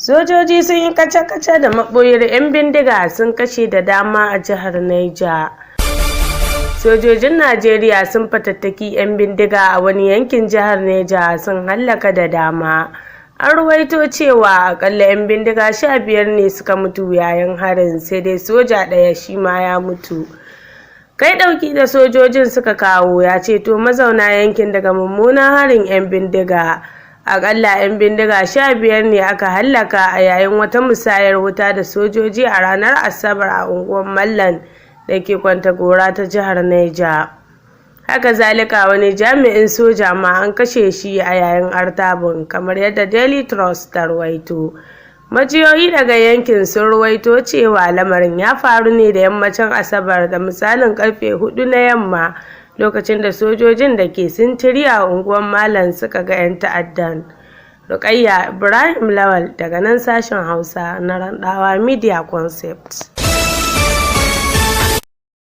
Sojoji sun yi kace-kace da maɓoyar 'yan bindiga sun kashe da dama a jihar Niger. Sojojin Najeriya sun fatattaki 'yan bindiga a wani yankin jihar Niger sun hallaka da dama. An ruwaito cewa akalla 'yan bindiga 15 ne suka mutu yayin harin, sai dai soja ɗaya shi ma ya mutu. Kai ɗauki da sojojin suka kawo ya ceto mazauna yankin daga mummunan harin 'yan bindiga. Akalla 'yan bindiga 15 ne aka hallaka a yayin wata musayar wuta da sojoji a ranar Asabar a unguwar Mallan da ke Kwantagora ta jihar Niger. Haka zalika wani jami'in soja ma an kashe shi a yayin artabun, kamar yadda Daily Trust ta ruwaito. Majiyoyi daga yankin sun ruwaito cewa lamarin ya faru ne da yammacin Asabar da misalin karfe 4 na yamma, lokacin da sojojin da ke sintiri a unguwar Mallan suka ga 'yan ta'addan. Rukayya Ibrahim Lawal daga nan sashen Hausa na Randawa Media Concept.